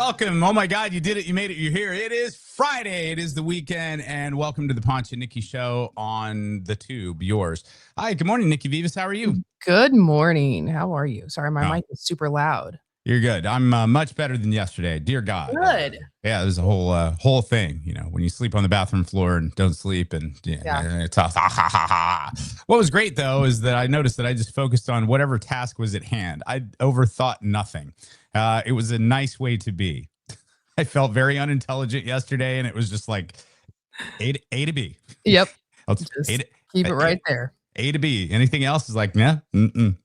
welcome. Oh my God, you did it. You made it. You're here. It is Friday. It is the weekend, and welcome to the Ponch and Nikki show on the tube, yours. Hi, good morning, Nikki Vivas. How are you? Good morning. How are you? Sorry, my mic is super loud. You're good. I'm much better than yesterday. Dear God. Good. Yeah, there's a whole thing, you know, when you sleep on the bathroom floor and don't sleep and it's tough. What was great, though, is that I noticed that I just focused on whatever task was at hand. I overthought nothing. It was a nice way to be. I felt very unintelligent yesterday, and it was just like A to B. Yep. Keep it right there. A to B. Anything else is like, nah,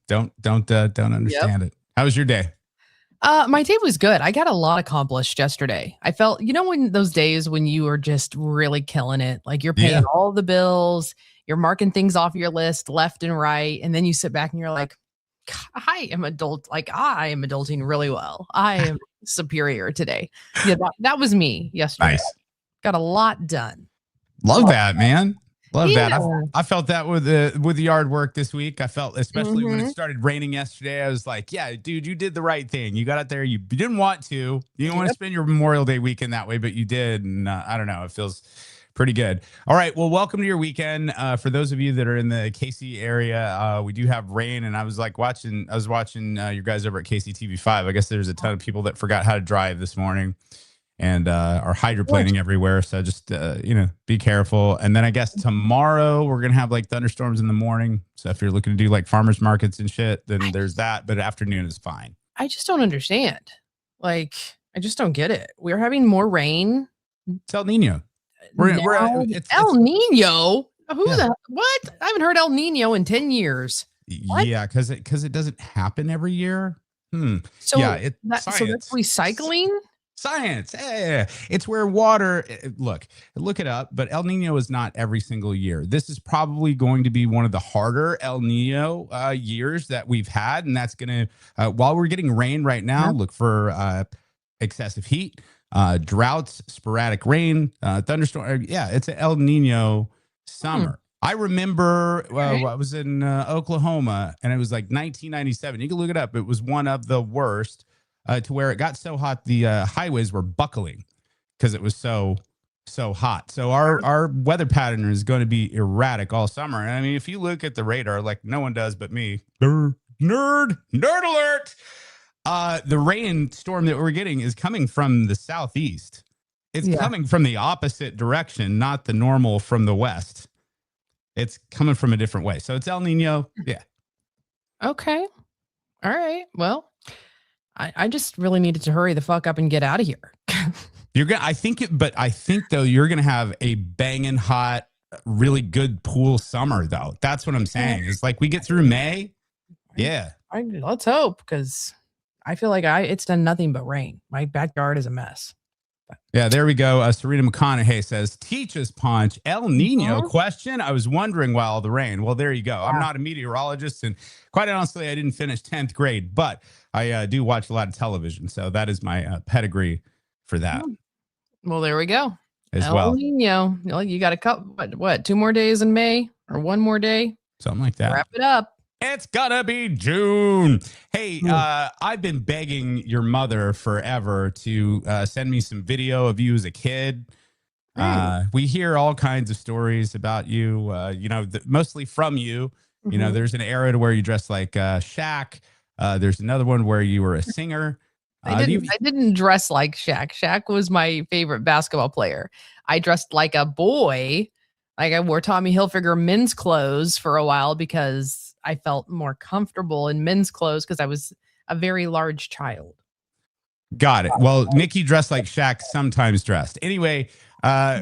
don't understand it. How was your day? My day was good. I got a lot accomplished yesterday. I felt, when those days when you are just really killing it, like you're paying all the bills, you're marking things off your list left and right, and then you sit back and you're like, I am adulting really well. I am superior today. Yeah, that was me yesterday. Nice. Got a lot done. Love that, man. Love that. I felt that with the yard work this week. I felt, especially when it started raining yesterday, I was like, yeah, dude, you did the right thing. You got out there. You didn't want to. You didn't want to spend your Memorial Day weekend that way, but you did. And I don't know. It feels pretty good. All right. Well, welcome to your weekend. For those of you that are in the KC area, we do have rain. And I was watching you guys over at KCTV5. I guess there's a ton of people that forgot how to drive this morning and are hydroplaning everywhere. So just, be careful. And then I guess tomorrow we're going to have like thunderstorms in the morning. So if you're looking to do like farmers markets and shit, then there's that. But afternoon is fine. I just don't understand. Like, I just don't get it. We're having more rain. It's El Nino. It's El Nino? What? I haven't heard El Nino in 10 years. What? Yeah, because it doesn't happen every year. So, so that's recycling? Science. It's where water, look it up, but El Nino is not every single year. This is probably going to be one of the harder El Nino years that we've had. And that's going to, while we're getting rain right now, look for excessive heat, droughts, sporadic rain, thunderstorm. Yeah, it's an El Nino summer. I remember I was in Oklahoma, and it was like 1997. You can look it up. It was one of the worst. To where it got so hot, the highways were buckling because it was so hot. So our weather pattern is going to be erratic all summer. And I mean, if you look at the radar, like no one does but me, nerd alert. The rain storm that we're getting is coming from the southeast. It's coming from the opposite direction, not the normal from the west. It's coming from a different way. So it's El Nino. Yeah. Okay. All right. Well, I just really needed to hurry the fuck up and get out of here. I think though you're gonna have a banging hot, really good pool summer though. That's what I'm saying. It's like we get through May. Yeah. Let's hope, because I feel like it's done nothing but rain. My backyard is a mess. Yeah, there we go. Serena McConaughey says, teach us, Ponch. El Nino question? I was wondering why all the rain. Well, there you go. I'm not a meteorologist, and quite honestly, I didn't finish 10th grade, but I do watch a lot of television, so that is my pedigree for that. Well, there we go. El Nino. You got a couple, what, 2 more days in May, or 1 more day? Something like that. Wrap it up. It's gonna be June. Hey, I've been begging your mother forever to send me some video of you as a kid. We hear all kinds of stories about you, mostly from you. You know, there's an era to where you dressed like Shaq. There's another one where you were a singer. I didn't dress like Shaq. Shaq was my favorite basketball player. I dressed like a boy. Like I wore Tommy Hilfiger men's clothes for a while because I felt more comfortable in men's clothes because I was a very large child. Got it. Well, Nikki dressed like Shaq, sometimes dressed. Anyway,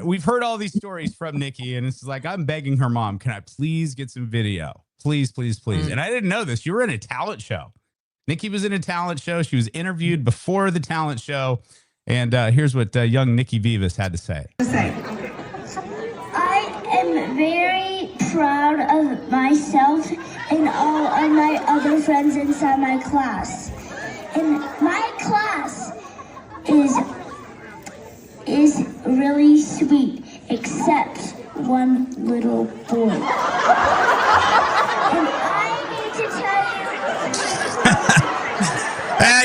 we've heard all these stories from Nikki, and it's like, I'm begging her mom, can I please get some video? Please, please, please. And I didn't know this. You were in a talent show. Nikki was in a talent show. She was interviewed before the talent show. And here's what young Nikki Vivas had to say. I am very proud of myself and all of my other friends inside my class. And my class is really sweet, except one little boy. And I need to tell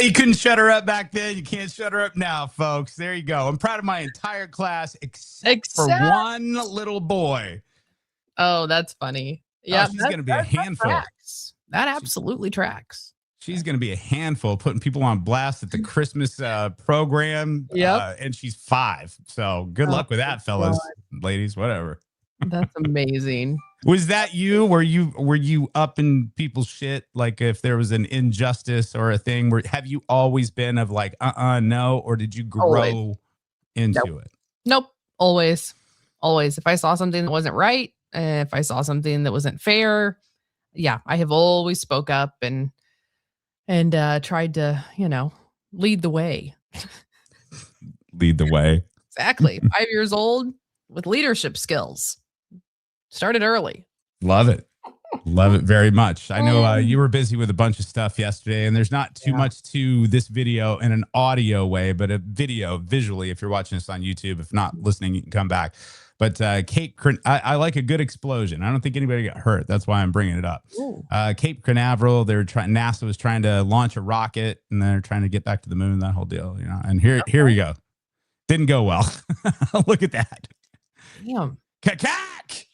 you... you couldn't shut her up back then. You can't shut her up now, folks. There you go. I'm proud of my entire class except for one little boy. Oh, that's funny. Yeah, she's going to be a handful. That absolutely tracks. She's going to be a handful, putting people on blast at the Christmas program. And she's 5. So good luck with that, fellas, ladies, whatever. That's amazing. Was that you? Were you up in people's shit? Like if there was an injustice or a thing, have you always been of like, no, or did you grow into it? Nope. Always. If I saw something that wasn't right, if I saw something that wasn't fair, I have always spoke up and tried to, lead the way. Lead the way. Exactly. 5 years old with leadership skills. Started early. Love it. Love it very much. I know you were busy with a bunch of stuff yesterday, and there's not too much to this video in an audio way, but a video visually, if you're watching this on YouTube. If not listening, you can come back. But Cape, I like a good explosion. I don't think anybody got hurt. That's why I'm bringing it up. Cape Canaveral, NASA was trying to launch a rocket, and they're trying to get back to the moon, that whole deal, And here we go. Didn't go well. Look at that. Damn. Cacac!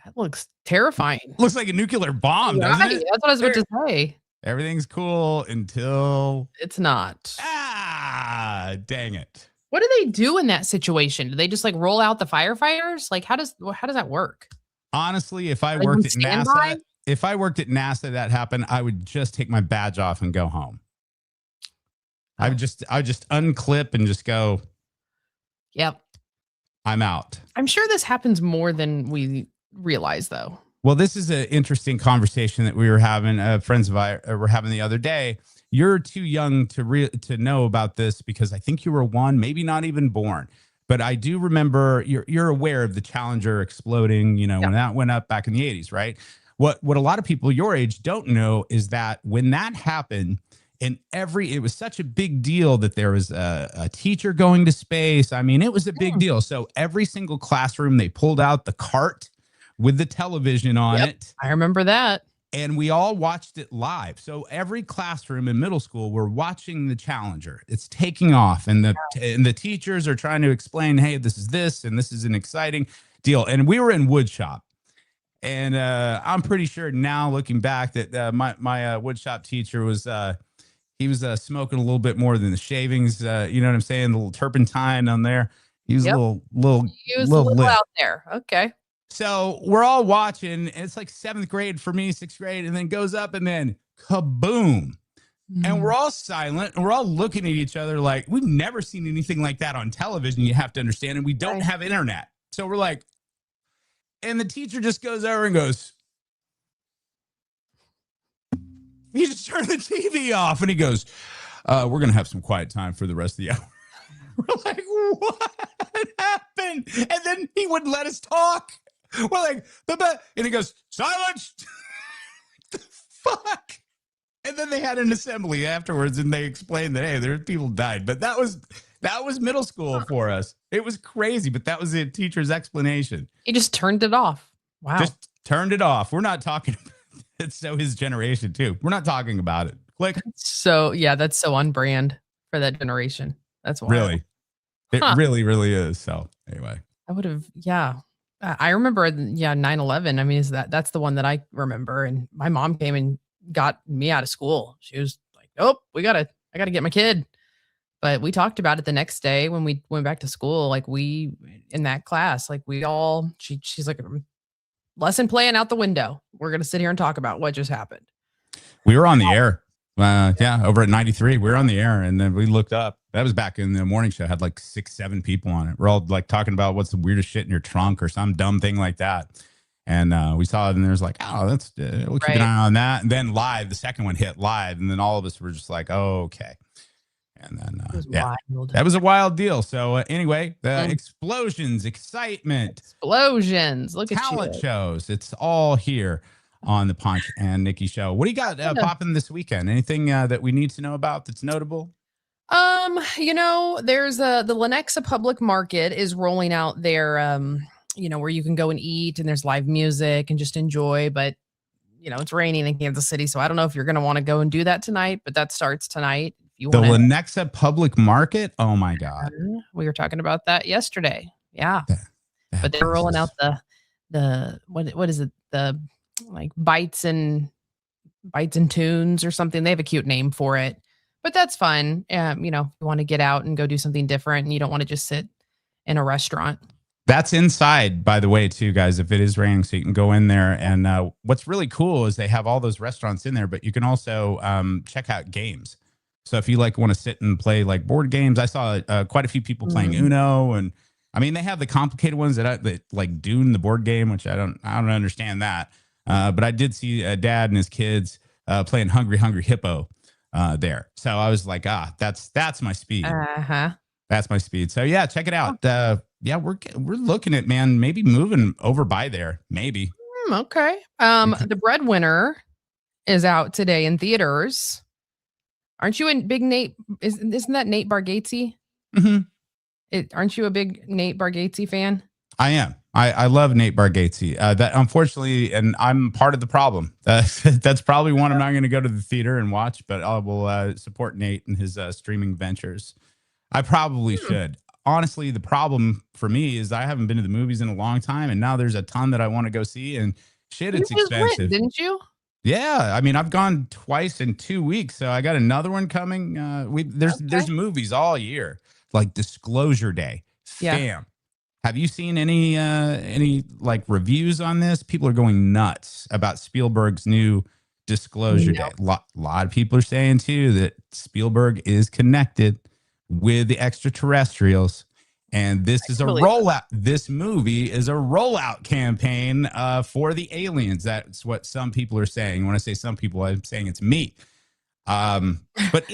That looks terrifying. Looks like a nuclear bomb, doesn't it? That's what I was about to say. Everything's cool until it's not. Dang it. What do they do in that situation? Do they just like roll out the firefighters? Like how does that work? Honestly, if I worked at NASA, that happened, I would just take my badge off and go home. I would just unclip and just go. Yep. I'm out. I'm sure this happens more than we realize, though. Well, this is an interesting conversation that we were having. Friends of ours were having the other day. You're too young to know about this because I think you were 1, maybe not even born. But I do remember you're aware of the Challenger exploding. When that went up back in the 80s, right? What a lot of people your age don't know is that when that happened. It was such a big deal that there was a teacher going to space. I mean, it was a big deal. So every single classroom, they pulled out the cart with the television on it. I remember that. And we all watched it live. So every classroom in middle school, we're watching the Challenger. It's taking off. And the teachers are trying to explain, hey, this is this, and this is an exciting deal. And we were in wood shop. And I'm pretty sure now, looking back, that my wood shop teacher was... he was smoking a little bit more than the shavings. You know what I'm saying? The little turpentine on there. He was a little out there. Okay. So we're all watching. And it's like 7th grade for me, 6th grade, and then goes up and then kaboom. And we're all silent and we're all looking at each other like we've never seen anything like that on television. You have to understand. And we don't have internet. So we're like, and the teacher just goes over and goes, he just turned the TV off and he goes, we're going to have some quiet time for the rest of the hour. We're like, what happened? And then he wouldn't let us talk. We're like, and he goes, silence. The fuck? And then they had an assembly afterwards and they explained that, hey, there people died. But that was middle school for us. It was crazy, but that was the teacher's explanation. He just turned it off. Wow. Just turned it off. We're not talking about it's so his generation too. We're not talking about it. Click. So that's so on brand for that generation. That's wild. Really, it really, really is. So anyway, I would have. Yeah, I remember. 9/11. I mean, that's the one that I remember. And my mom came and got me out of school. She was like, "Oh, I gotta get my kid." But we talked about it the next day when we went back to school. Like in that class, like she's like. Lesson plan out the window. We're going to sit here and talk about what just happened. We were on the air. Over at 93. We were on the air and then we looked up. That was back in the morning show. Had like 6-7 people on it. We're all like talking about what's the weirdest shit in your trunk or some dumb thing like that. And we saw it and there's like, oh, that's we'll keep an eye on that. And then live, the second one hit live. And then all of us were just like, oh, okay. And then, that was a wild deal. So anyway, the explosions, excitement, look at talent shows. It's all here on the Ponch and Nikki show. What do you got popping this weekend? Anything that we need to know about that's notable? There's the Lenexa Public Market is rolling out their, where you can go and eat and there's live music and just enjoy. But it's raining in Kansas City, so I don't know if you're going to want to go and do that tonight, but that starts tonight. If you The want to, Lenexa Public Market. Oh my God. we were talking about that yesterday. Yeah. That But they're place rolling is- out the what is it? The like bites and tunes or something. They have a cute name for it. But that's fun. If you want to get out and go do something different and you don't want to just sit in a restaurant. That's inside, by the way, too, guys. If it is raining, so you can go in there. And what's really cool is they have all those restaurants in there, but you can also check out games. So if you want to sit and play like board games, I saw quite a few people playing Uno, and I mean they have the complicated ones that like Dune, the board game, which I don't understand that. But I did see a dad and his kids playing Hungry Hippo there. So I was like, that's my speed. That's my speed. So yeah, check it out. We're looking at, man, maybe moving over by there. Maybe. Okay. The Breadwinner is out today in theaters. Aren't you a big Nate? Isn't that Nate Bargatze? Mm-hmm. Aren't you a big Nate Bargatze fan? I am. I love Nate Bargatze. That unfortunately, and I'm part of the problem. That's probably one I'm not going to go to the theater and watch, but I will support Nate and his streaming ventures. I probably should. Honestly, the problem for me is I haven't been to the movies in a long time, and now there's a ton that I want to go see, and shit, it's expensive. Didn't you? Yeah, I mean, I've gone twice in 2 weeks, so I got another one coming. There's movies all year, like Disclosure Day. Yeah. Have you seen any like reviews on this? People are going nuts about Spielberg's new Disclosure Day. A lot of people are saying too that Spielberg is connected with the extraterrestrials, and this is a rollout. This movie is a rollout campaign for the aliens. That's what some people are saying. When I say some people, I'm saying it's me. But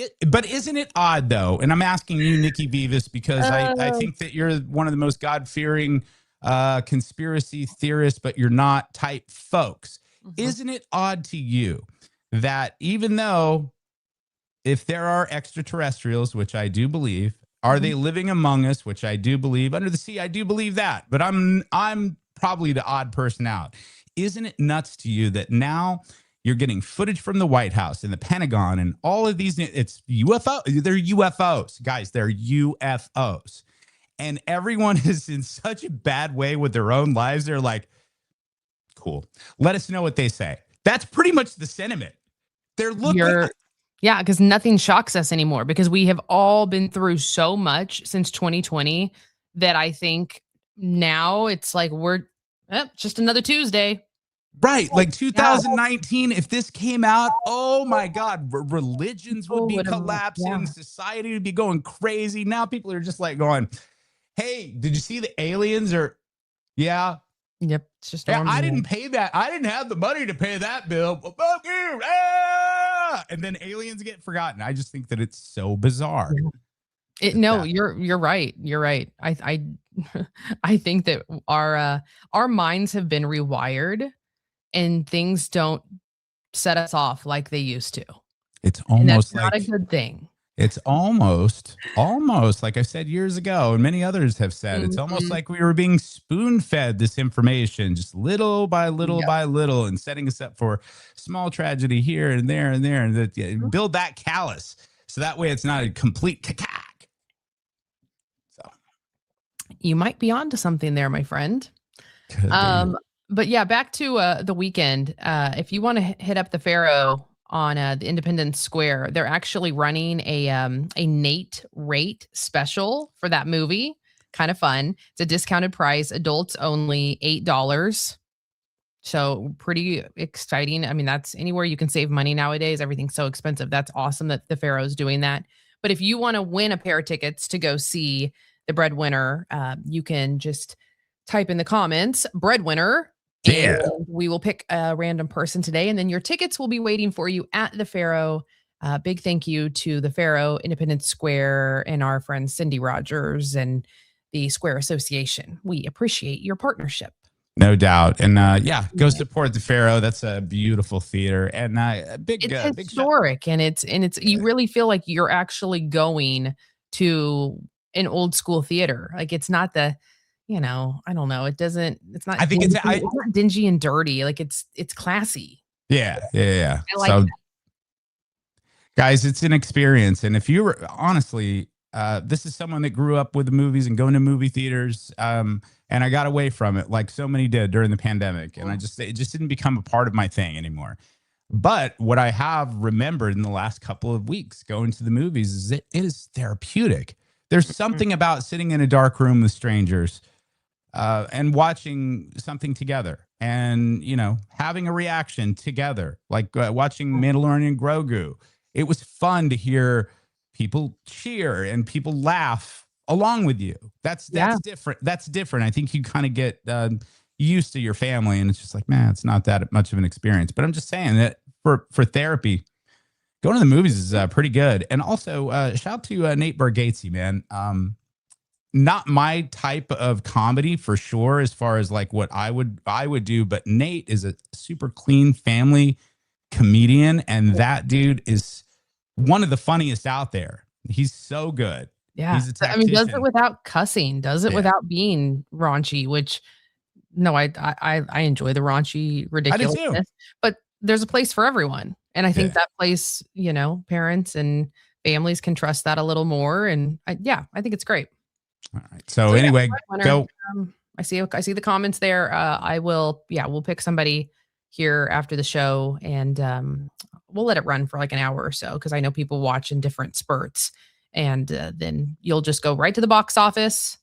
isn't it odd though? And I'm asking you, Nikki Beavis, because I think that you're one of the most God-fearing conspiracy theorists, but you're not type folks. Isn't it odd to you that even though if there are extraterrestrials, which I do believe, are they living among us, which I do believe, under the sea, I do believe that, but I'm probably the odd person out. Isn't it nuts to you that now you're getting footage from the White House and the Pentagon and all of these, it's UFO, they're UFOs, guys, they're UFOs. And everyone is in such a bad way with their own lives. They're like, cool, let us know what they say. That's pretty much the sentiment. They're looking. Yeah, because nothing shocks us anymore because we have all been through so much since 2020 that I think now it's like we're just another Tuesday. Right. Like 2019, if this came out, oh my God, religions would be collapsing. Society would be going crazy. Now people are just like going, hey, did you see the aliens? Or yeah. Yep. It's just I didn't pay that. I didn't have the money to pay that bill. And then aliens get forgotten. I just think that it's so bizarre. You're right. You're right. I think that our minds have been rewired and things don't set us off like they used to. It's almost not a good thing. It's almost like I said years ago, and many others have said, it's almost like we were being spoon-fed this information, just little by little by little, and setting us up for small tragedy here and there and there, and that build that callus, so that way it's not a complete cacac. So you might be onto something there, my friend. But yeah, back to the weekend. If you want to hit up the Pharaoh on the Independence Square, they're actually running a Nate rate special for that movie. Kind of fun. It's a discounted price, adults only $8. So pretty exciting. I mean, that's anywhere you can save money nowadays. Everything's so expensive. That's awesome that the Pharaoh's doing that. But if you want to win a pair of tickets to go see the Breadwinner, you can just type in the comments Breadwinner. Yeah. And we will pick a random person today, and then your tickets will be waiting for you at the Pharaoh. Big thank you to the Pharaoh, Independence Square, and our friend Cindy Rogers and the Square Association. We appreciate your partnership. No doubt. And go support the Pharaoh. That's a beautiful theater, and it's historic, and it's you really feel like you're actually going to an old school theater. Like it's not the, I don't know. It's not, I think it's not dingy and dirty. Like it's classy. Yeah. I like So, that. guys, it's an experience. And if you were honestly, this is someone that grew up with the movies and going to movie theaters. And I got away from it like so many did during the pandemic. And it just didn't become a part of my thing anymore. But what I have remembered in the last couple of weeks going to the movies is it is therapeutic. There's something about sitting in a dark room with strangers and watching something together and, having a reaction together, like watching Mandalorian Grogu. It was fun to hear people cheer and people laugh along with you. That's Yeah. different. That's different. I think you kind of get used to your family and it's just like, man, it's not that much of an experience. But I'm just saying that for therapy, going to the movies is pretty good. And also shout out to Nate Bargatze, man. Not my type of comedy for sure, as far as like what I would do, but Nate is a super clean family comedian, and that dude is one of the funniest out there. He's so good. Yeah. He's a I mean, does it tactician. without cussing, does it Yeah. without being raunchy, which no, I enjoy the raunchy I do too. ridiculousness, but there's a place for everyone. And I think Yeah. that place, parents and families can trust that a little more. And I think it's great. All right. So yeah, anyway, winner. go. I see the comments there. We'll pick somebody here after the show and we'll let it run for like an hour or so because I know people watch in different spurts. And then you'll just go right to the box office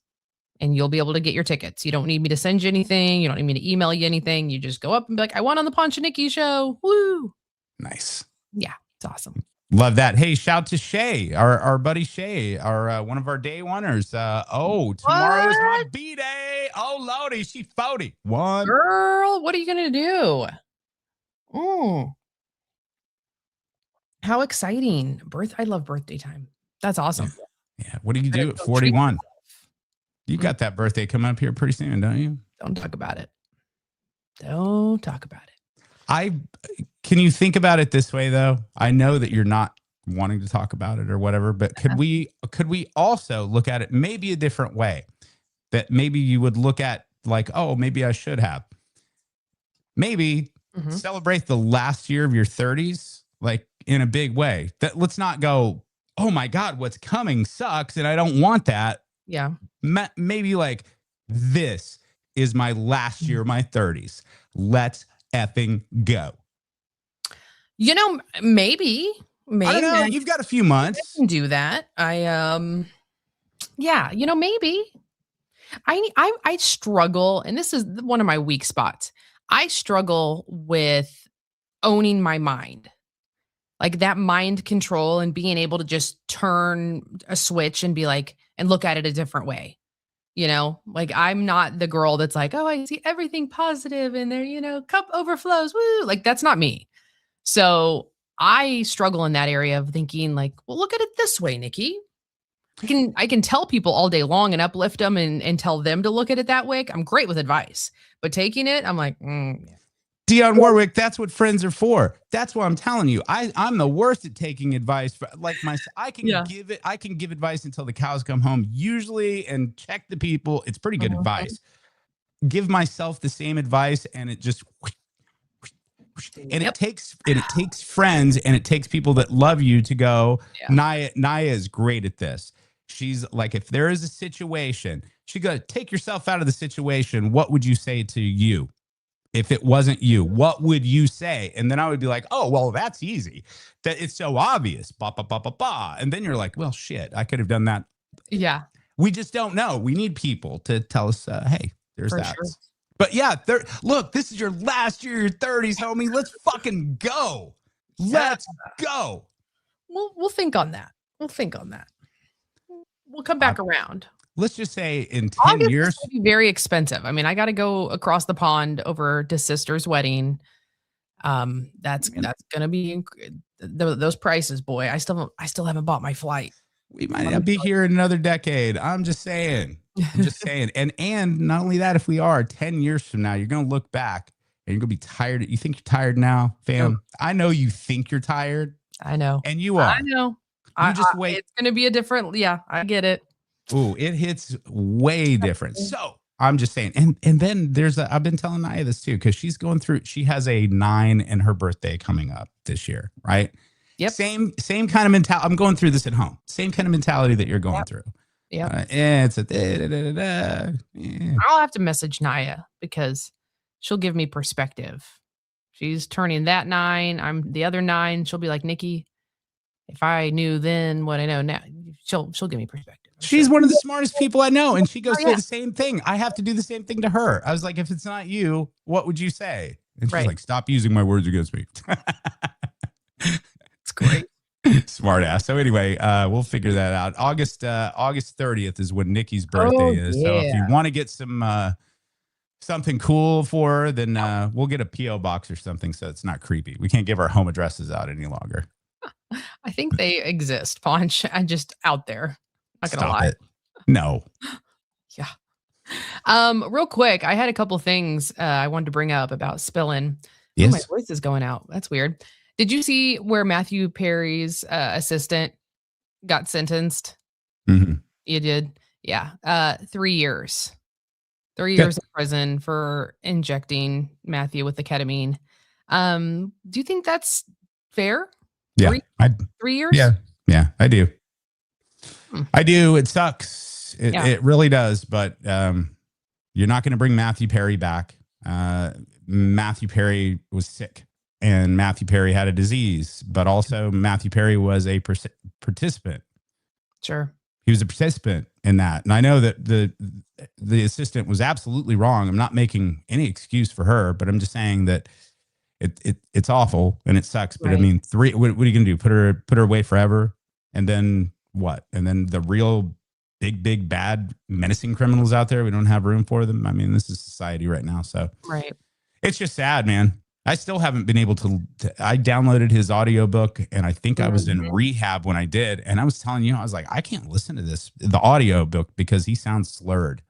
and you'll be able to get your tickets. You don't need me to send you anything. You don't need me to email you anything. You just go up and be like, I want on the Ponch and Nikki show. Woo. Nice. Yeah, it's awesome. Love that. Hey, shout to Shay, our buddy Shay, our one of our day oneers. Tomorrow's my B day. Oh, Lodi, she 41. Girl, what are you gonna do? How exciting. I love birthday time. That's awesome. Yeah. What do you do at 41? You got that birthday coming up here pretty soon, don't you? Don't talk about it. Don't talk about it. Can you think about it this way though? I know that you're not wanting to talk about it or whatever, but could we also look at it maybe a different way? That maybe you would look at like, oh, maybe I should have. Maybe celebrate the last year of your 30s like in a big way. That let's not go, oh my God, what's coming sucks and I don't want that. Yeah. Maybe like this is my last year of my 30s. Let's effing go. Maybe. I don't know. You've got a few months. I can do that. Maybe. I struggle, and this is one of my weak spots. I struggle with owning my mind. Like that mind control and being able to just turn a switch and be like, and look at it a different way. Like I'm not the girl that's like, oh, I see everything positive and there, cup overflows. Woo. Like that's not me. So I struggle in that area of thinking like, well, look at it this way, Nikki. I can tell people all day long and uplift them and tell them to look at it that way. I'm great with advice, but taking it, I'm like, Dionne Warwick, that's what friends are for. That's why I'm telling you. I'm the worst at taking advice. I can give advice until the cows come home, usually, and check the people. It's pretty good advice. Give myself the same advice, and it just and it takes friends and it takes people that love you to go. Naya is great at this. She's like, if there is a situation, she goes, take yourself out of the situation. What would you say to you? If it wasn't you, what would you say? And then I would be like, oh, well, that's easy. That it's so obvious. Ba, ba, ba, ba, ba. And then you're like, well, shit, I could have done that. Yeah. We just don't know. We need people to tell us, hey, there's that. Sure. But yeah, look, this is your last year of your 30s, homie. Let's fucking go. Let's go. We'll think on that. We'll come back around. Let's just say in 10 August years. Is gonna be very expensive. I mean, I got to go across the pond over to sister's wedding. That's going to be those prices, boy. I still haven't bought my flight. We might not be here in another decade. I'm just saying. And not only that, if we are 10 years from now, you're going to look back and you're going to be tired. You think you're tired now, fam? Oh. I know you think you're tired. I know. And you are. I know. Just wait. It's going to be a different. Yeah, I get it. Ooh, it hits way different. So I'm just saying. And then I've been telling Naya this too, because she has a 9 in her birthday coming up this year, right? Yep. Same kind of mentality. I'm going through this at home. Same kind of mentality that you're going through. Yeah. It's a yeah. I'll have to message Naya because she'll give me perspective. She's turning that 9. I'm the other 9. She'll be like, Nikki, if I knew then what I know now, she'll give me perspective. She's one of the smartest people I know. And she goes through the same thing. I have to do the same thing to her. I was like, if it's not you, what would you say? And she's like, stop using my words against me. It's great. Smart ass. So anyway, we'll figure that out. August 30th is when Nikki's birthday is. Yeah. So if you want to get something cool for her, then we'll get a P.O. box or something so it's not creepy. We can't give our home addresses out any longer. I think they exist, Ponch. I'm just out there. Not gonna lie. It. No. Yeah. Real quick, I had a couple things I wanted to bring up about spilling. Yes. Oh, my voice is going out. That's weird. Did you see where Matthew Perry's assistant got sentenced? Mm-hmm. You did? Yeah. 3 years. 3 years in prison for injecting Matthew with the ketamine. Do you think that's fair? Yeah. 3 years? Yeah, I do. I do. It sucks. It really does. But you're not going to bring Matthew Perry back. Matthew Perry was sick and Matthew Perry had a disease, but also Matthew Perry was a participant. Sure. He was a participant in that. And I know that the assistant was absolutely wrong. I'm not making any excuse for her, but I'm just saying that it's awful and it sucks. But I mean, what are you going to do? Put her away forever? And then what? And then the real big, bad, menacing criminals out there, we don't have room for them. I mean, this is society right now. So it's just sad, man. I still haven't been able to I downloaded his audiobook and I think I was in rehab when I did. And I was telling you, I was like, I can't listen to the audiobook because he sounds slurred.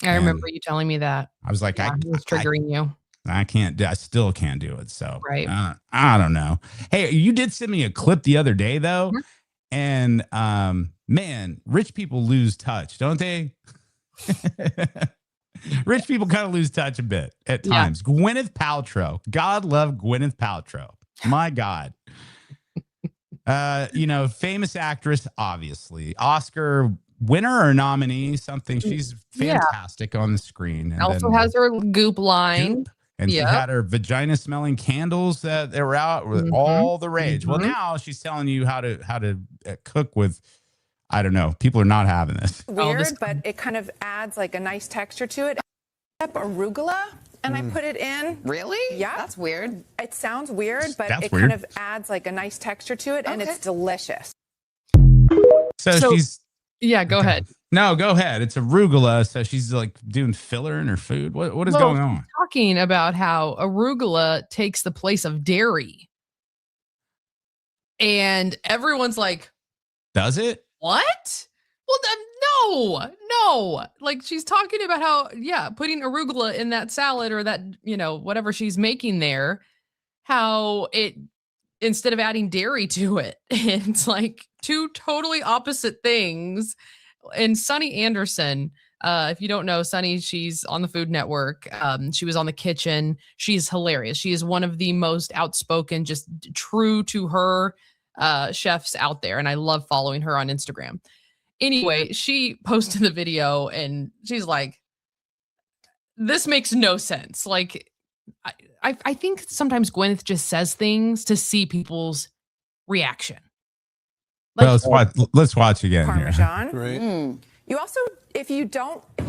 I remember you telling me that. I was like, he was triggering you. I still can't do it. So I don't know. Hey, you did send me a clip the other day though. And man, rich people lose touch, don't they? Rich people kind of lose touch a bit at times. Gwyneth Paltrow. God love Gwyneth Paltrow. My God. Famous actress, obviously. Oscar winner or nominee, something. She's fantastic on the screen. And also has her goop line. And she had her vagina smelling candles that were out with all the rage. Well, now she's telling you how to cook with, I don't know. People are not having this. Weird, but it kind of adds like a nice texture to it. Arugula, and I put it in. Really? Yeah. That's weird. It sounds weird, but That's it weird. kind of adds like a nice texture to it, and it's delicious. So she's... Yeah, go ahead. No, go ahead. It's arugula. So she's like doing filler in her food. What is going on? Talking about how arugula takes the place of dairy. And everyone's like, does it? What? Well, no. Like she's talking about how, putting arugula in that salad or that, whatever she's making there, how it, instead of adding dairy to it, it's like two totally opposite things. And Sunny Anderson, if you don't know Sunny, she's on the Food Network. She was on The Kitchen. She's hilarious. She is one of the most outspoken, just true to her chefs out there. And I love following her on Instagram. Anyway, she posted the video and she's like, this makes no sense. Like, I think sometimes Gwyneth just says things to see people's reaction. Like, well, let's watch again. Parmesan. Here. Great. You also, if you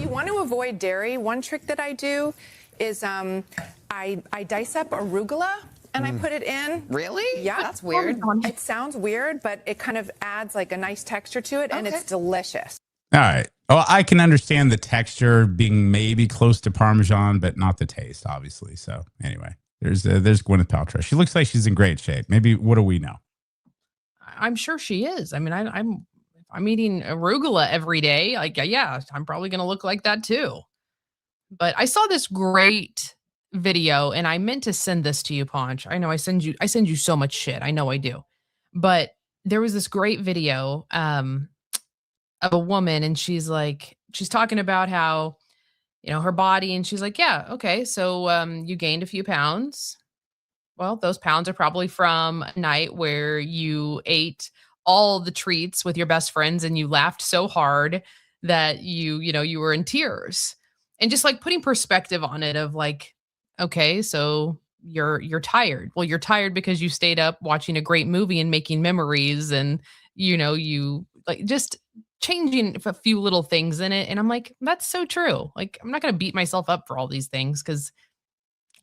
want to avoid dairy, one trick that I do is I dice up arugula and I put it in. Really? Yeah. That's weird. It sounds weird, but it kind of adds like a nice texture to it, and it's delicious. All right. Well, I can understand the texture being maybe close to Parmesan, but not the taste, obviously. So anyway, there's Gwyneth Paltrow. She looks like she's in great shape. Maybe, what do we know? I'm sure she is. I mean, I'm eating arugula every day. Like, I'm probably going to look like that too. But I saw this great video and I meant to send this to you, Ponch. I know I send you so much shit. I know I do. But there was this great video of a woman and she's talking about how her body. And she's like, yeah, okay. So you gained a few pounds. Well, those pounds are probably from a night where you ate all the treats with your best friends and you laughed so hard that you were in tears. And just like putting perspective on it of like, okay, so you're tired. Well, you're tired because you stayed up watching a great movie and making memories and you like just changing a few little things in it. And I'm like, that's so true. Like, I'm not going to beat myself up for all these things because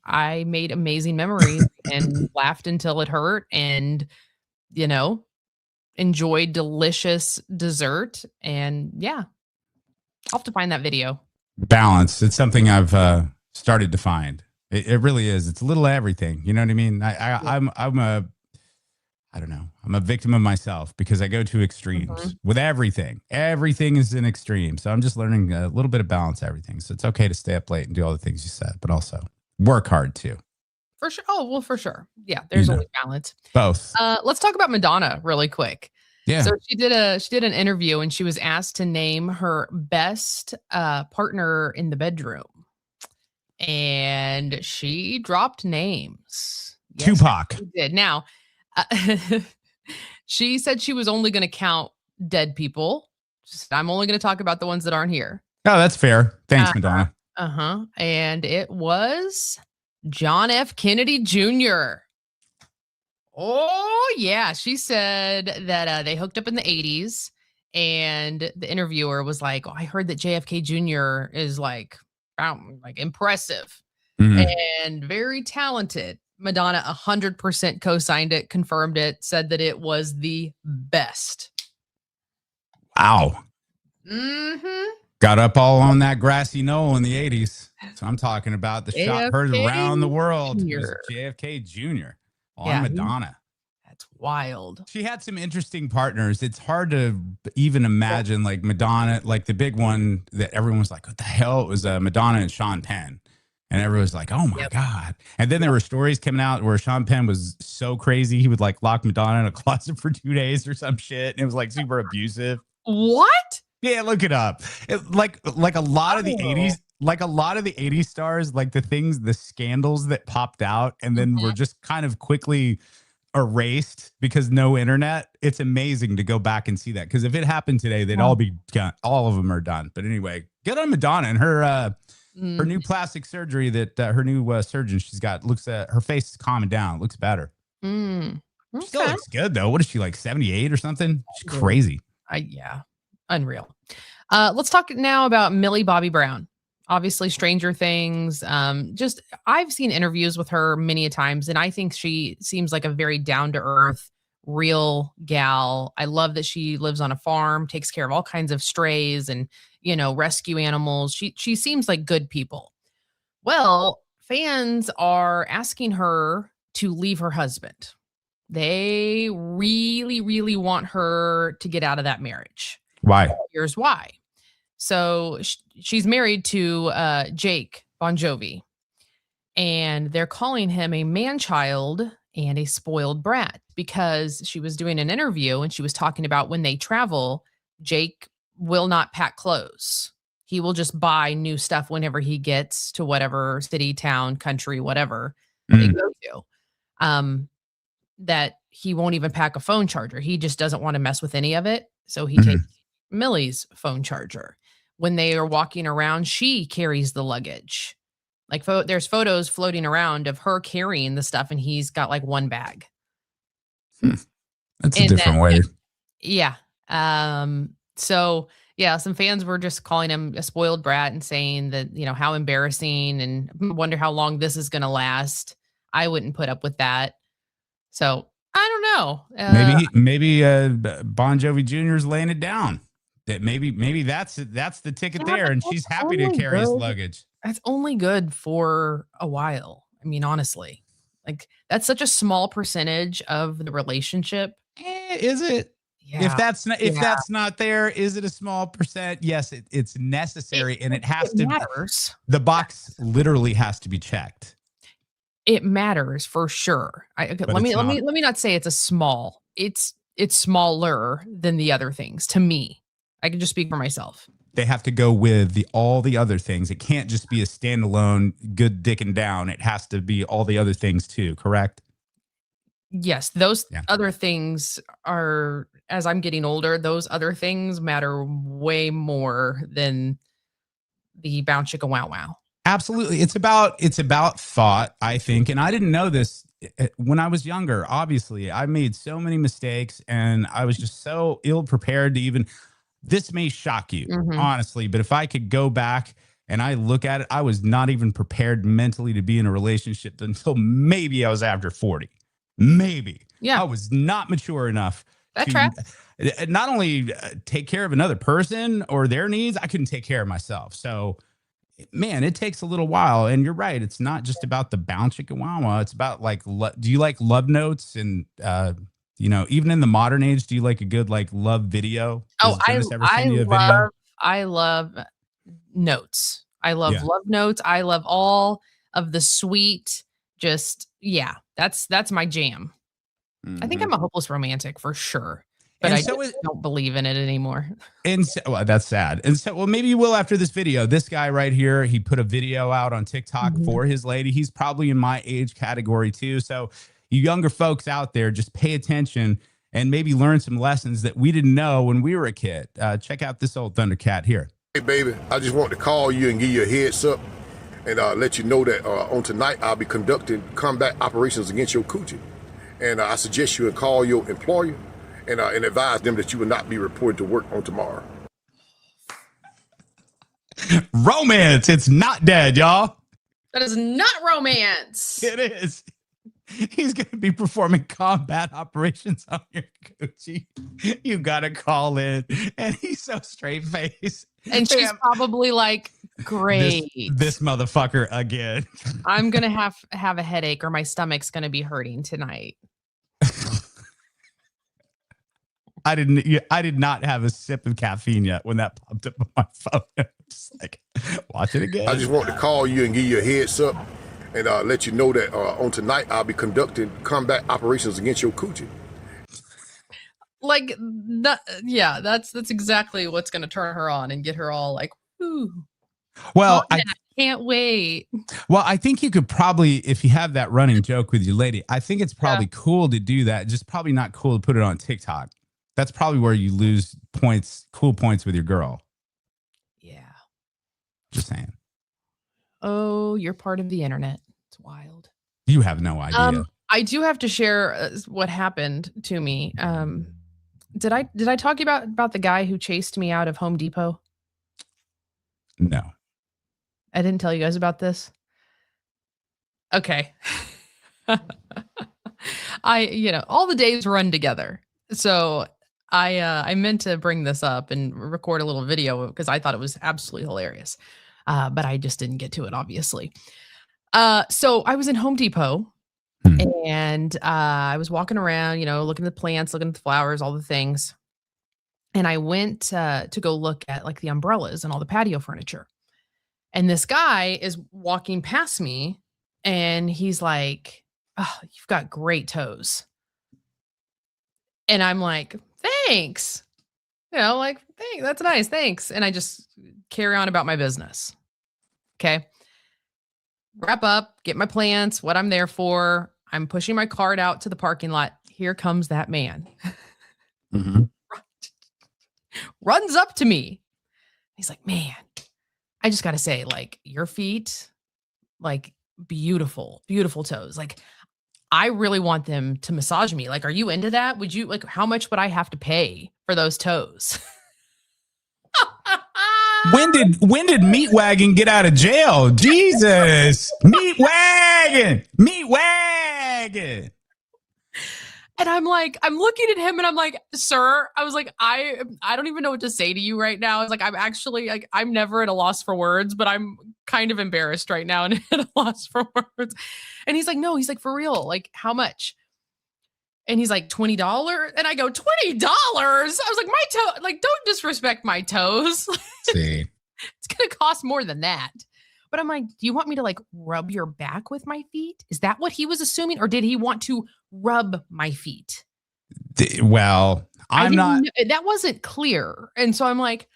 I made amazing memories and laughed until it hurt and, you know, enjoyed delicious dessert. And yeah, I'll have to find that video. Balance. It's something I've started to find. It really is. It's a little everything. You know what I mean? I don't know. I'm a victim of myself because I go to extremes with everything. Everything is an extreme. So I'm just learning a little bit of balance, everything. So it's okay to stay up late and do all the things you said, but also work hard too. For sure. Oh, well, for sure. Yeah, there's always balance. Both. Let's talk about Madonna really quick. Yeah. So she did an interview and she was asked to name her best partner in the bedroom. And she dropped names. Yes, Tupac. she did. Now, she said she was only going to count dead people. I'm only going to talk about the ones that aren't here. Oh, that's fair. Thanks, Madonna. And it was John F. Kennedy Jr. Oh, yeah. She said that they hooked up in the 80s. And the interviewer was like, oh, I heard that JFK Jr. is like impressive and very talented. Madonna 100% co-signed it, confirmed it, said that it was the best. Wow. Got up all on that grassy knoll in the 80s. So I'm talking about the shot heard around the world. It was JFK Jr. on Madonna. That's wild. She had some interesting partners. It's hard to even imagine like Madonna, like the big one that everyone was like, what the hell? It was Madonna and Sean Penn. And everyone was like, oh my God. And then there were stories coming out where Sean Penn was so crazy. He would like lock Madonna in a closet for 2 days or some shit. And it was like super abusive. What? Yeah, look it up. Like a lot of the 80s, like a lot of the 80s stars, like the scandals that popped out and then were just kind of quickly erased because no internet. It's amazing to go back and see that. Because if it happened today, they'd all be gone. All of them are done. But anyway, get on Madonna and her new plastic surgery that her new surgeon she's got looks at her face is calming down. It looks better. Okay. She still looks good though. What is she like 78 or something? She's crazy. Yeah. Unreal. Let's talk now about Millie Bobby Brown. Obviously, Stranger Things. Just I've seen interviews with her many a times, and I think she seems like a very down-to-earth, real gal. I love that she lives on a farm, takes care of all kinds of strays and rescue animals. She seems like good people. Well, fans are asking her to leave her husband. They really, really want her to get out of that marriage. Why? Here's why. So she's married to Jake Bon Jovi, and they're calling him a man-child and a spoiled brat because she was doing an interview and she was talking about when they travel, Jake will not pack clothes. He will just buy new stuff whenever he gets to whatever city, town, country, whatever they go to. That he won't even pack a phone charger. He just doesn't want to mess with any of it. So he takes Millie's phone charger. When they are walking around, she carries the luggage. Like there's photos floating around of her carrying the stuff and he's got like one bag. That's a different way. Yeah. So yeah, some fans were just calling him a spoiled brat and saying that, how embarrassing and wonder how long this is going to last. I wouldn't put up with that. So I don't know. Maybe Bon Jovi Jr. is laying it down. That maybe that's the ticket there, and she's happy to carry his luggage. That's only good for a while. I mean, honestly, like that's such a small percentage of the relationship. Is it? Yeah. If that's not there, is it a small percent? Yes, it's necessary, and it has to. Matters. The box literally has to be checked. It matters for sure. Let me not say it's a small. It's smaller than the other things to me. I can just speak for myself. they have to go with all the other things. It can't just be a standalone good dicking down. It has to be all the other things too, correct? Yes, those Yeah. other things are, as I'm getting older, those other things matter way more than the bow chicka wow wow. Absolutely. It's about thought, I think. And I didn't know this when I was younger. Obviously, I made so many mistakes and I was just so ill prepared to even this may shock you, Mhm. honestly, but if I could go back and I look at it, I was not even prepared mentally to be in a relationship until maybe I was after 40. Maybe. I Yeah, was not mature enough that to tracks. not only take care of another person or their needs, I couldn't take care of myself. So man, it takes a little while. And you're right. It's not just about the bounce chicken wawa. It's about like, do you like love notes? And, even in the modern age, do you like a good like love video? Oh, Does I Jonas ever I send you a video? love notes. I love Yeah. love notes. I love all of the sweet, just yeah, that's my jam. I think Mhm. I'm a hopeless romantic for sure, but And I so just don't believe in it anymore. well, that's sad. And so, well, maybe you will after this video. This guy right here, he put a video out on TikTok Mhm. for his lady. He's probably in my age category too. So, you younger folks out there, just pay attention and maybe learn some lessons that we didn't know when we were a kid. Check out this old Thundercat here. Hey, baby, I just want to call you and give you a heads up and let you know that on tonight I'll be conducting combat operations against your coochie. And I suggest you call your employer and advise them that you will not be reported to work on tomorrow. Romance. It's not dead, y'all. That is not romance. It is. He's going to be performing combat operations on your coochie. You got to call in. And he's so straight face. And she's probably like, great. This motherfucker again. I'm gonna have a headache or my stomach's gonna be hurting tonight. I did not have a sip of caffeine yet when that popped up on my phone. Just like, watch it again. I just want to call you and give you a heads up and let you know that on tonight I'll be conducting combat operations against your coochie. Like that, yeah, that's exactly what's gonna turn her on and get her all like, ooh. Well, I can't wait. Well, I think you could probably, if you have that running joke with your lady, I think it's probably cool to do that. Just probably not cool to put it on TikTok. That's probably where you lose points, cool points with your girl. Yeah. Just saying. Oh, you're part of the internet. It's wild. You have no idea. I do have to share what happened to me. Did I talk about the guy who chased me out of Home Depot? No. I didn't tell you guys about this. Okay. All the days run together. So I meant to bring this up and record a little video because I thought it was absolutely hilarious. But I just didn't get to it, obviously. So I was in Home Depot and I was walking around, looking at the plants, looking at the flowers, all the things. And I went to go look at like the umbrellas and all the patio furniture. And this guy is walking past me and he's like, "Oh, you've got great toes." And I'm like, "Thanks." Like, "Thanks, that's nice, thanks." And I just carry on about my business. Okay. Wrap up, get my plants, what I'm there for. I'm pushing my cart out to the parking lot. Here comes that man. Mm-hmm. Runs up to me. He's like, "Man, I just got to say, like, your feet, like, beautiful, beautiful toes. Like, I really want them to massage me. Like, are you into that? Would you, like, how much would I have to pay for those toes?" When did Meat Wagon get out of jail? Jesus. Meat Wagon. And I'm like, I'm looking at him and I'm like, "Sir," I was like, I don't even know what to say to you right now. It's like, I'm actually like, I'm never at a loss for words, but I'm kind of embarrassed right now and at a loss for words. And he's like, "No," he's like, "For real, like, how much?" And he's like, $20. And I go, $20? I was like, my toe, like, don't disrespect my toes. See. It's going to cost more than that. But I'm like, "Do you want me to like rub your back with my feet?" Is that what he was assuming? Or did he want to rub my feet? Well, I'm not. That wasn't clear. And so I'm like,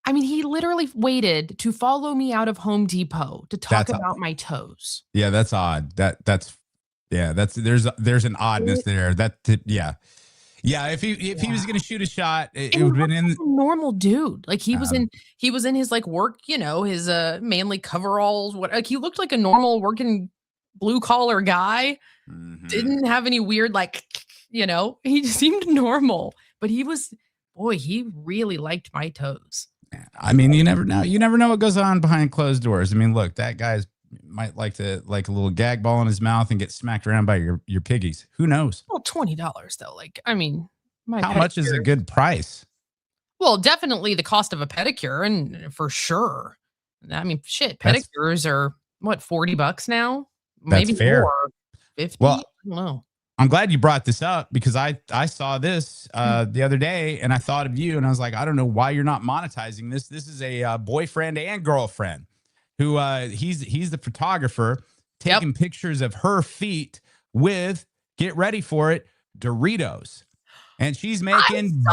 I mean, he literally waited to follow me out of Home Depot to talk about my toes. Yeah, that's odd. There's an oddness there. Yeah. Yeah, if he was gonna shoot a shot, it would have been in a normal dude. Like he was in his like work, his manly coveralls. Like he looked like a normal working blue collar guy. Mhm. Didn't have any weird he just seemed normal. But he really liked my toes. I mean, you never know. You never know what goes on behind closed doors. I mean, look, that guy's might like a little gag ball in his mouth and get smacked around by your piggies. Who knows? Well, $20 though. Like, I mean, how much is a good price? Well, definitely the cost of a pedicure, and for sure. I mean, shit, pedicures are what, $40 now? Maybe fair. More. 50? Well, I don't know. I'm glad you brought this up because I saw this the other day and I thought of you and I was like, I don't know why you're not monetizing this. This is a boyfriend and girlfriend who he's the photographer taking pictures of her feet with, get ready for it, Doritos. And she's making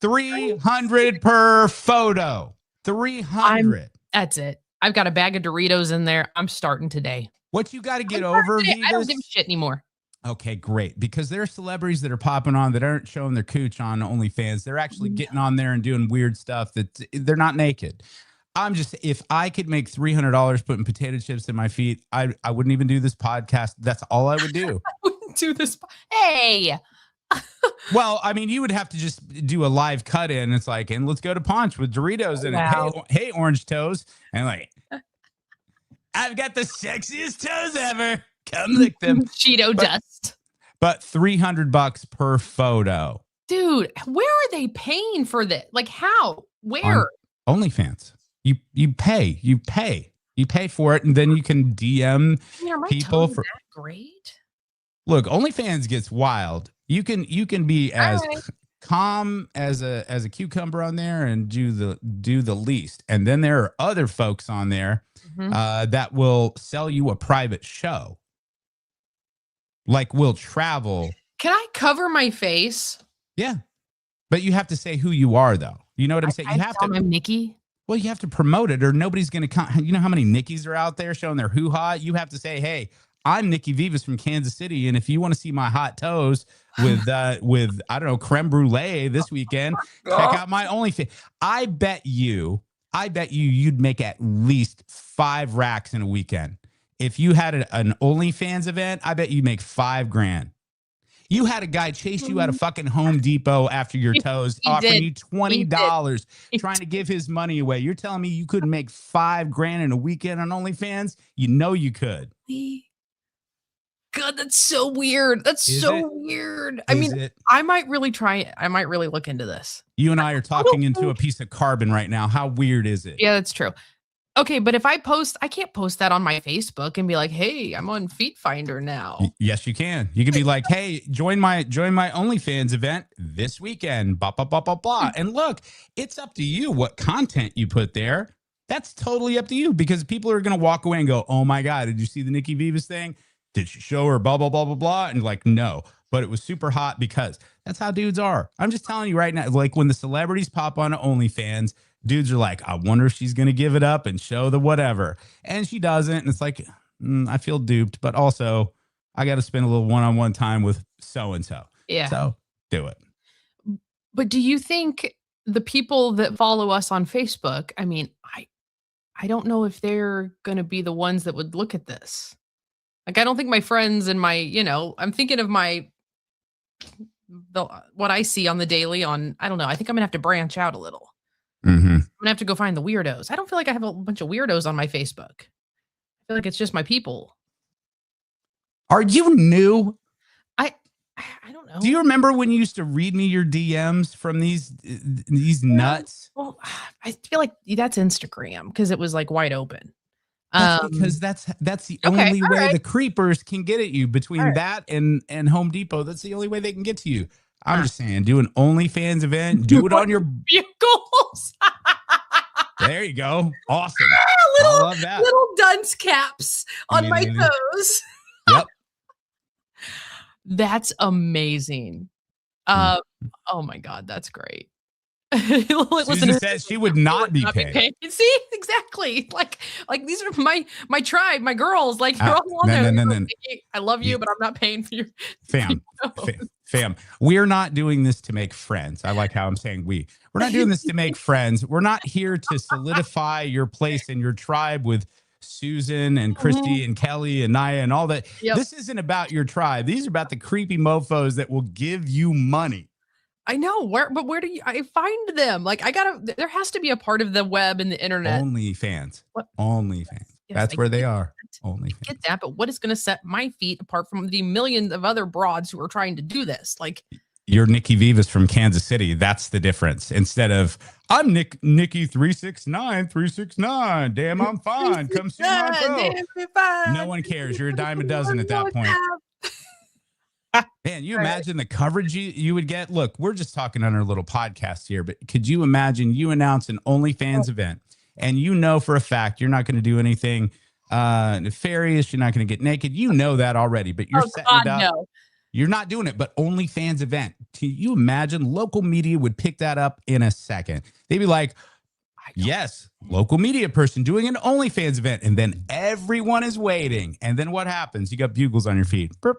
$300 per photo. $300. That's it. I've got a bag of Doritos in there. I'm starting today. What you got to get over, I don't give a shit anymore. Okay, great. Because there are celebrities that are popping on that aren't showing their cooch on OnlyFans. They're actually getting on there and doing weird stuff that they're not naked. If I could make $300 putting potato chips in my feet, I wouldn't even do this podcast. That's all I would do. I wouldn't do this. Hey. Well, I mean, you would have to just do a live cut in. It's like, and let's go to Ponch with Doritos in it. Hey, orange toes. And like, I've got the sexiest toes ever. Come lick them. Cheeto dust. But $300 per photo. Dude, where are they paying for this? Like how? Where? On OnlyFans. You pay for it, and then you can DM people for that great. Look, OnlyFans gets wild. You can be as calm as a cucumber on there and do the least. And then there are other folks on there that will sell you a private show. Like we'll travel. Can I cover my face? Yeah. But you have to say who you are, though. You know what I'm saying? You have to. I'm Nikki. Well, you have to promote it or nobody's going to come. You know how many Nickies are out there showing their hoo-ha? You have to say, hey, I'm Nikki Vivas from Kansas City. And if you want to see my hot toes with I don't know, creme brulee this weekend, check out my OnlyFans. I bet you'd make at least 5 racks in a weekend. If you had an OnlyFans event, I bet you make $5,000. You had a guy chase you out of fucking Home Depot after your toes, offering you $20, trying to give his money away. You're telling me you couldn't make $5,000 in a weekend on OnlyFans? You know you could. God, that's so weird. That's so weird. I mean, I might really try it. I might really look into this. You and I are talking into a piece of carbon right now. How weird is it? Yeah, that's true. Okay, but if I can't post that on my Facebook and be like, hey, I'm on Feet Finder now. Yes, you can. You can be like, hey, join my OnlyFans event this weekend, blah, blah, blah, blah, blah. And look, it's up to you what content you put there. That's totally up to you because people are going to walk away and go, oh my God, did you see the Nikki Vivas thing? Did she show her blah, blah, blah, blah, blah? And like, no, but it was super hot because that's how dudes are. I'm just telling you right now, like when the celebrities pop on OnlyFans, dudes are like, I wonder if she's going to give it up and show the whatever. And she doesn't. And it's like, I feel duped, but also I got to spend a little one-on-one time with so-and-so. Yeah. So do it. But do you think the people that follow us on Facebook, I mean, I don't know if they're going to be the ones that would look at this. Like, I don't think my friends and my, I'm thinking of what I see on the daily on, I don't know. I think I'm gonna have to branch out a little. Mm-hmm. I'm gonna have to go find the weirdos. I don't feel like I have a bunch of weirdos on my Facebook. I feel like it's just my people. Are you new? I don't know. Do you remember when you used to read me your DMs from these nuts? Well, I feel like that's Instagram because it was like wide open. Because that's the only way the creepers can get at you between that and Home Depot. That's the only way they can get to you. I'm just saying, do an OnlyFans event, do it on your vehicles. There you go. Awesome. I love that. Little dunce caps on my toes. Yep. That's amazing. Oh my God, that's great. Susan says she would not be paid. See, exactly. Like these are my tribe, my girls. Like they're all on there. No. I love you, but I'm not paying for your fam. We're not doing this to make friends. I like how I'm saying we. We're not doing this to make friends. We're not here to solidify your place in your tribe with Susan and Christy and Kelly and Naya and all that. Yep. This isn't about your tribe. These are about the creepy mofos that will give you money. I know where do I find them? Like there has to be a part of the web and the internet. OnlyFans. What? OnlyFans. Yes, That's where they are. OnlyFans. Get that, but what is going to set my feet apart from the millions of other broads who are trying to do this? Like, you're Nikki Vivas from Kansas City. That's the difference. Instead of I'm Nikki 369. Damn, I'm fine. Come see my show. No one cares. You're a dime a dozen at that point. Man, you imagine the coverage you would get? Look, we're just talking on our little podcast here, but could you imagine you announce an OnlyFans event and you know for a fact you're not going to do anything nefarious. You're not going to get naked. You know that already, but you're setting it up. No. You're not doing it, but OnlyFans event. Can you imagine local media would pick that up in a second? They'd be like, yes, local media person doing an OnlyFans event. And then everyone is waiting. And then what happens? You got bugles on your feet. And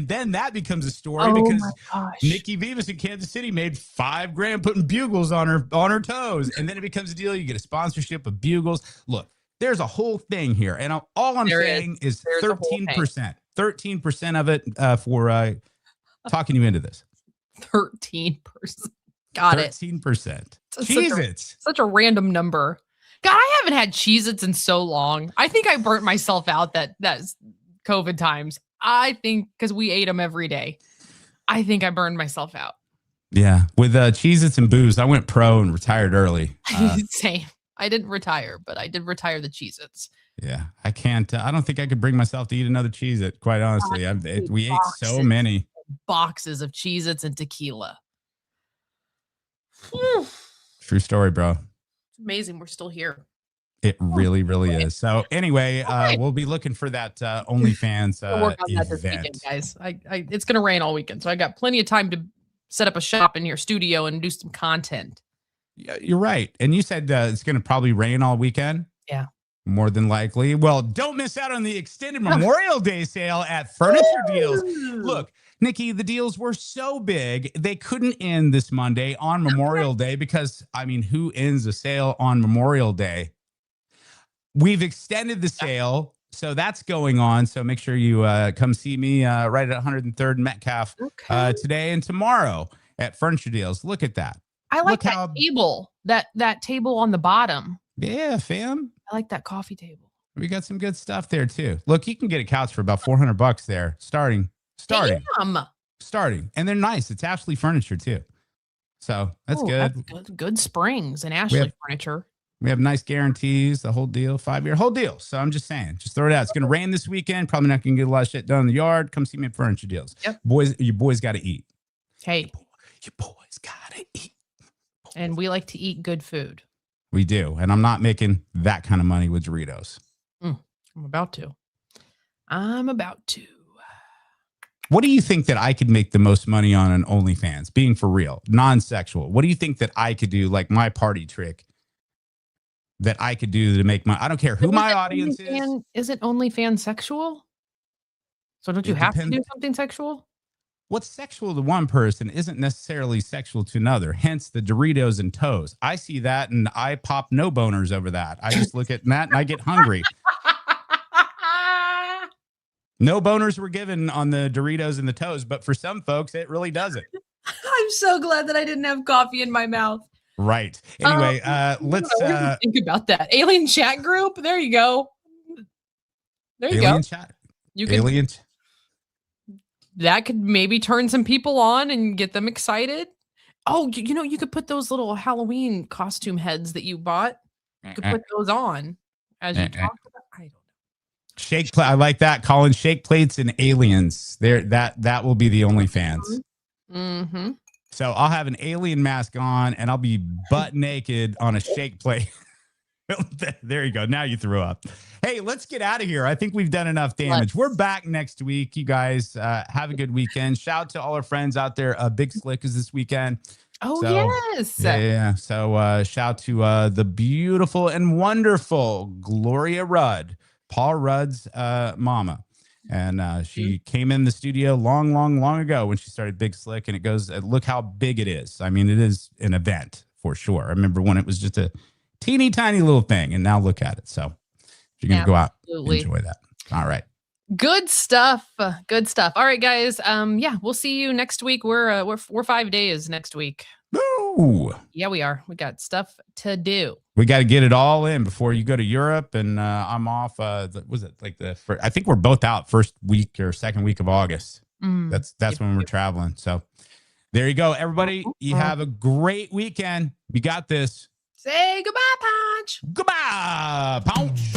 then that becomes a story because Nikki Vivas in Kansas City made $5,000 putting bugles on her toes. And then it becomes a deal. You get a sponsorship of bugles. Look, there's a whole thing here. And all I'm saying is 13%. 13% of it for talking you into this. 13%. Got 13%. 13%. Cheez-Its. Such a random number. God, I haven't had Cheez-Its in so long. I think I burnt myself out that's COVID times. I think because we ate them every day. I think I burned myself out. Yeah. With Cheez-Its and booze, I went pro and retired early. Same. I didn't retire, but I did retire the Cheez-Its. Yeah. I can't. I don't think I could bring myself to eat another Cheez-It, quite honestly. We ate so many. Boxes of Cheez-Its and tequila. True story, bro. It's amazing we're still here. It really, really is. So anyway, we'll be looking for that OnlyFans work on that this weekend, guys. It's going to rain all weekend, so I got plenty of time to set up a shop in your studio and do some content. Yeah, you're right. And you said it's going to probably rain all weekend. Yeah. More than likely. Well, don't miss out on the extended Memorial Day sale at Furniture Deals. Look, Nikki, the deals were so big, they couldn't end this Monday on Memorial Day because, I mean, who ends a sale on Memorial Day? We've extended the sale, so that's going on. So make sure you come see me right at 103rd Metcalf today and tomorrow at Furniture Deals. Look at that. I like that table, that table on the bottom. Yeah, fam. I like that coffee table. We got some good stuff there too. Look, you can get a couch for about $400 there, starting. Damn. Starting, and they're nice. It's Ashley Furniture too, so that's good. That's good springs and Ashley Furniture. We have nice guarantees, the whole deal, 5-year whole deal. So I'm just saying, just throw it out. It's going to rain this weekend. Probably not going to get a lot of shit done in the yard. Come see me at Furniture Deals. Yep. Your boys got to eat. Hey, your boys got to eat. And we like to eat good food. We do, and I'm not making that kind of money with Doritos. I'm about to. What do you think that I could make the most money on OnlyFans? Being for real, non-sexual. What do you think that I could do, like my party trick, that I could do to make money? I don't care who my audience is. Isn't OnlyFans sexual? So don't you have to do something sexual? What's sexual to one person isn't necessarily sexual to another. Hence the Doritos and toes. I see that and I pop no boners over that. I just look at that and I get hungry. No boners were given on the Doritos and the toes, but for some folks, it really doesn't. I'm so glad that I didn't have coffee in my mouth. Right. Anyway, let's think about that. Alien chat group. There you go. There you go. Chat. Alien. That could maybe turn some people on and get them excited. Oh, you could put those little Halloween costume heads that you bought. You could put those on as you talk about. I don't know. Shake plate. I like that. Calling shake plates and aliens. There, that will be the OnlyFans. Mm-hmm. So I'll have an alien mask on and I'll be butt naked on a shake plate. There you go. Now you threw up. Hey, let's get out of here. I think we've done enough damage. We're back next week. You guys have a good weekend. Shout out to all our friends out there. Big Slick is this weekend. Oh, So, yes. Yeah. So shout to the beautiful and wonderful Gloria Rudd, Paul Rudd's mama. And she came in the studio long ago when she started Big Slick. And it goes, look how big it is. I mean, it is an event for sure. I remember when it was just a teeny tiny little thing. And now look at it. So you're going to go out and enjoy that. All right. Good stuff. Good stuff. All right, guys. Yeah, we'll see you next week. We're 5 days next week. Ooh. Yeah, we are. We got stuff to do. We got to get it all in before you go to Europe. And I'm off. Was it like I think we're both out first week or second week of August. That's when we're traveling. So there you go, everybody. You have a great weekend. You got this. Say goodbye, Ponch. Goodbye, Ponch.